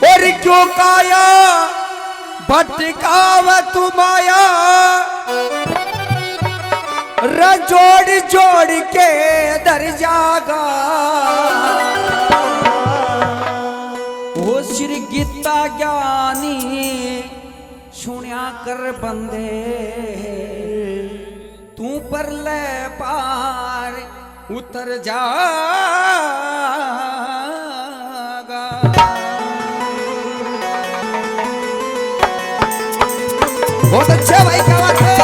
और क्यों काया भटकाव तुमाया जोड़ जोड़ के दर जागा वो श्री गीता ज्ञानी सुनिया कर बंदे तू पर ले पार उतर जागा। बहुत अच्छा भाई, क्या बात है।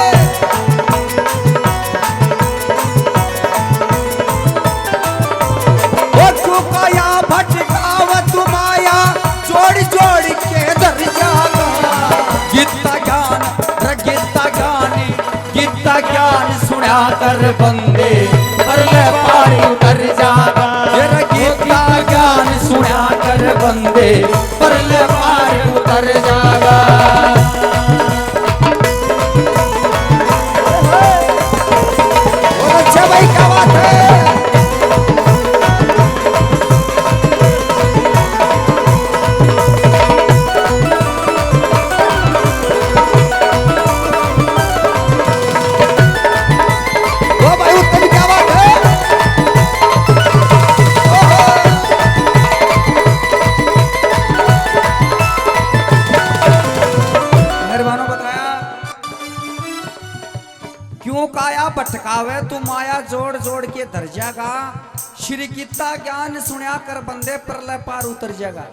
वो चुकाया भटकाव तुमाया जोड़ जोड़ के दर जागा। गीता ज्ञान गीता ज्ञान सुना कर बंदे पर ले पार उतर जागा। गीता ज्ञान सुना कर बंदे पर ले पार उतर जागा। भाई क्या बात है। ओ भाई उत्तम क्या बात है। मेहरबानों बताया क्यों काया भटकावे तू माया जोड़ जोड़ के धर जागा। श्री गीता ज्ञान सुनिया कर बंदे परले पार उतर जागा।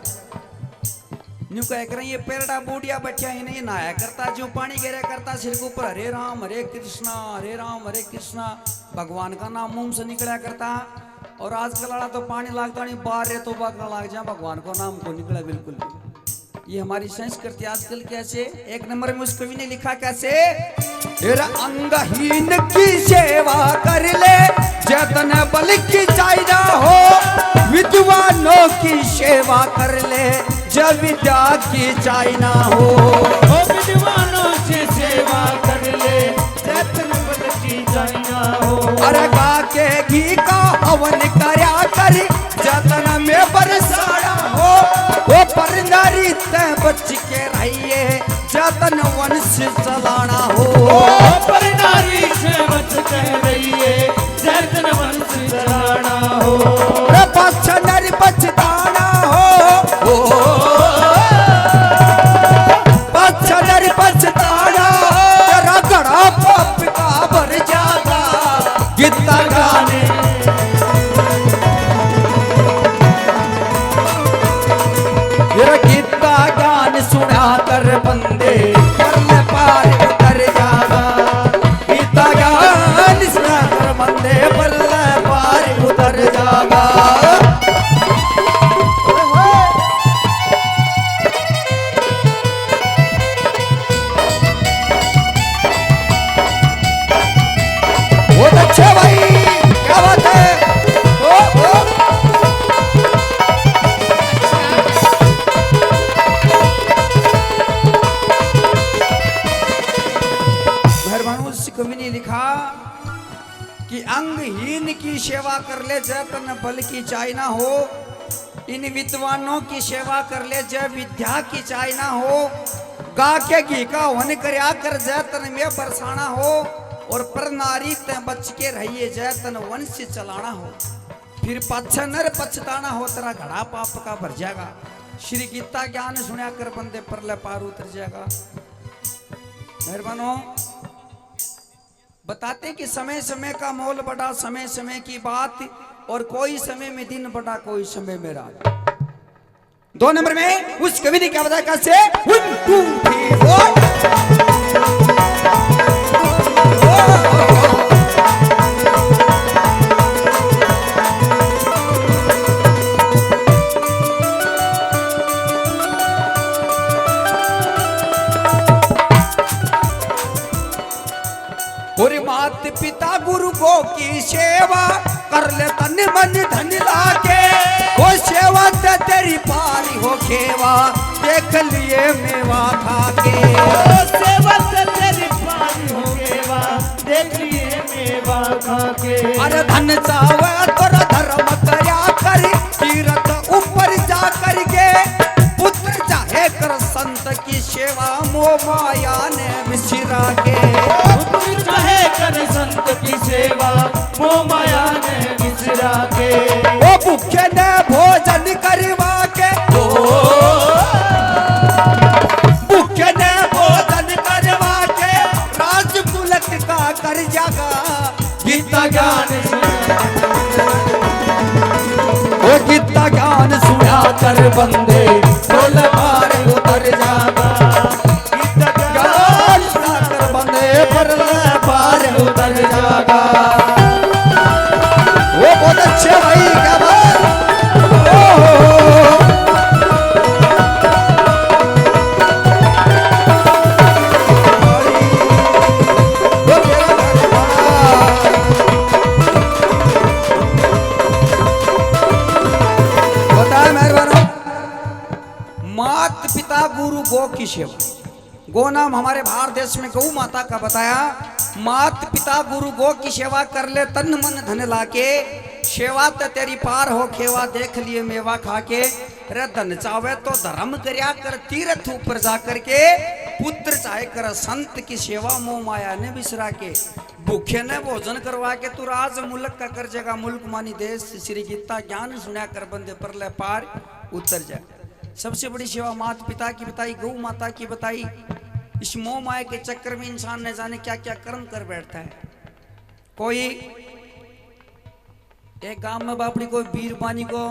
न्यू कह कर ये पेरडा बूढ़िया बच्चा ही नहीं नहाया करता जो पानी गिरा करता सिर के ऊपर हरे राम हरे कृष्णा भगवान का नाम मुंह से निकला करता। और आजकल वाला तो पानी लागता नहीं बाहर रे तो बाग लाग जा भगवान को नाम को निकला बिल्कुल भी। ये हमारी संस्कृति आजकल कैसे। एक नंबर में उस कवि ने लिखा कैसे, तेरा अंगहीन की सेवा कर ले जतन बल की चाइना हो। विद्वानों की सेवा कर ले जब विद्या की चाइना हो। विद्वानों से सेवा कर ले जतन बल की चाइना हो। अरे गा के घी का हवन करया कर जतन में बरसाना हो। वो पर नारी तय बच के रहिए जतन वंश चलाना हो। पर नारी से बच के रहिए जतन वंश चलाना हो। पक्ष नर बचताना हो। पक्ष नर बचताना तेरा घड़ा पाप का भर जागा। गीता गाने गीता ज्ञान सुना कर बंदे परले पार उतर जागा। गीता ज्ञान सुना कर बंदे परले पार उतर जागा। बहुत अच्छे भाई क्या बात है। कवि ने लिखा कि अंगहीन की सेवा कर ले जतन बल की चाइना हो। इन विद्वानों की सेवा कर ले जय विद्या की चाइना हो। गा के घी का हवन करया कर जयतन में बरसाना हो। और पर नारी ते बच के रहिए जयतन वंश चलाना हो। फिर पछनर पछताना हो तेरा घड़ा पाप का भर जाएगा। श्री गीता ज्ञान सुनिया कर बंदे परले पार उतर जाएगा। मेहरबानों बताते कि समय समय का मोल बड़ा समय समय की बात। और कोई समय में दिन बड़ा कोई समय में रात। 2 नंबर में उस कवि ने क्या बताया कैसे 1 2 3 4 और मात पिता गुरु गो की सेवा कर ले तन मन धन लाके। वो सेवा ते तेरी पारी हो खेवा देख लिए मेवा खाके। सेवा ते तेरी पारी हो खेवा देख लिए मेवा खाके। अरे धन चावे तोरा धर्म करया कर तीरथ ऊपर जा करके पुत्र वो माया ने बिसरा के। पुत्र चाहे कर संत की सेवा मोह माया ने बिसरा के। वो भूखे ने भोजन करवा के, भूखे ने भोजन करवा के राज पुलक का कर जागा। गीता ज्ञान वो गीता ज्ञान सुना कर बंदे बोल पार उतर जागा। गीता ज्ञान सुना कर बंदे पर पार उतर जागा। वो बहुत अच्छे भाई, क्या बात। मात पिता गुरु गौ की सेवा। गौ नाम हमारे भारत देश में गौ माता का बताया। मात पिता गुरु गौ की सेवा कर ले तन मन धन लाके। सेवा तो तेरी पार हो खेवा देख लिए मेवा खाके। रे धन चावे तो धर्म करया कर तीर्थ ऊपर जा करके। पुत्र चाहे कर संत की सेवा मोह माया ने बिसरा के। भूखे ने भोजन करवा के तू राज मुल्क का कर जगा। मुल्क मानी देश श्री गीता ज्ञान सुना कर बंदे पर ले पार उतर जाए। सबसे बड़ी सेवा माता पिता की बताई, गौ माता की बताई। इस मोह माया के चक्कर में इंसान न जाने क्या क्या कर्म कर बैठता है। कोई एक गांव में बापड़ी कोई बीरबानी को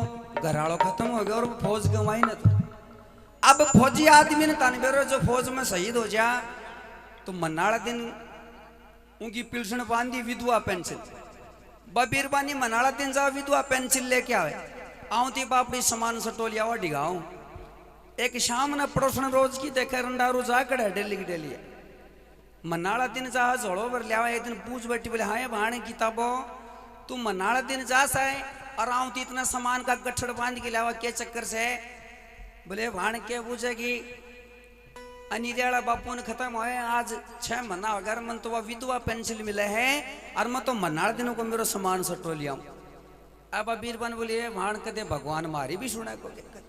घराड़ो खत्म हो गया और फौज गंवाई न तो। अब फौजी आदमी ने तानबेरो जो फौज में शहीद हो जा तो मनाड़ा दिन उनकी पिलसण बांधी विधवा पेंसिल। बीरबानी मनाड़ा दिन जाओ विधवा पेंसिल लेके आवे। आऊं थी बापड़ी सामान सटोलिया हुआ डिगाऊं। एक शाम ने पड़ोसन रोज की देखे रंडारू जाकर डेली की डेली मनाड़ा दिन जा झोड़ो भर लिया। एक दिन पूछ बैठी बोले हाँ भाणे किताबो तू मनाड़ा दिन जा साए और आऊं थी इतना सामान का गठड़ बांध के लिया के चक्कर से। बोले भाण के पूछेगी अनिदेड़ा बापू ने खत्म हुए आज 6 महीना अगर मन तो वह विधवा पेंसिल मिले है और मैं तो मनाड़ा दिनों को मेरा सामान सटो लिया। अब बीरबन बोलिए भाण कदे भगवान मारी भी सुना को दिक्कत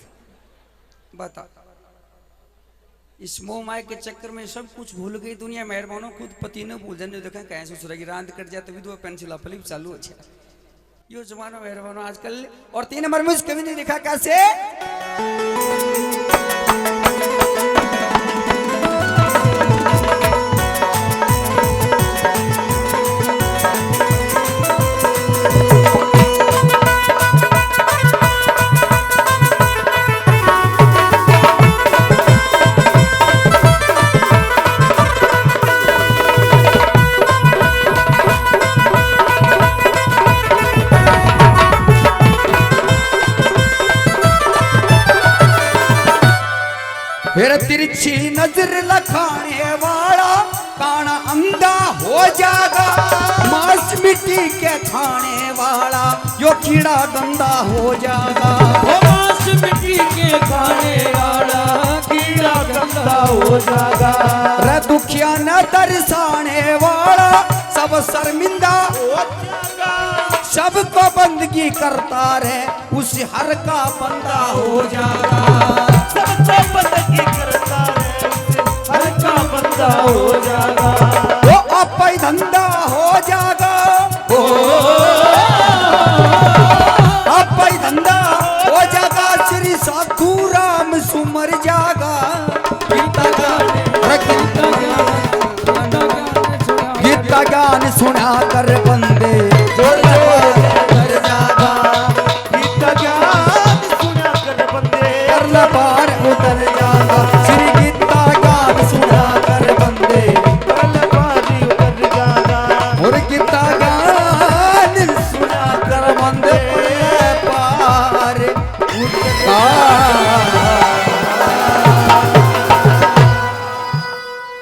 बता। इस मोह माया के चक्कर में सब कुछ भूल गई दुनिया। मेहरबानो खुद पति ने भूल जाने देखा कैसे सुसुरेगी रांद कट जाए तो विधवा पेंसिल फिल्म चालू अच्छा यो जमाना मेहरबानो आजकल। और 3 नंबर में कभी नहीं देखा कैसे फिर तिरछी नजर लखाने वाला काना अंधा हो जागा। मांस मिट्टी के खाने वाला यो कीड़ा गंदा हो जागा। मांस मिट्टी के खाने वाला कीड़ा गंदा हो जागा। रे दुखिया न तरसाने वाला सब शर्मिंदा हो जागा। सबको बंदगी करता रहे उस हर का बंदा हो जागा। सबको बंदगी करता रहे उस हर का बंदा हो जागा। वो अपई धंधा हो जागा। अपई धंधा हो जागा। श्री साधु राम सुमर जागा। गीता ज्ञान सुना कर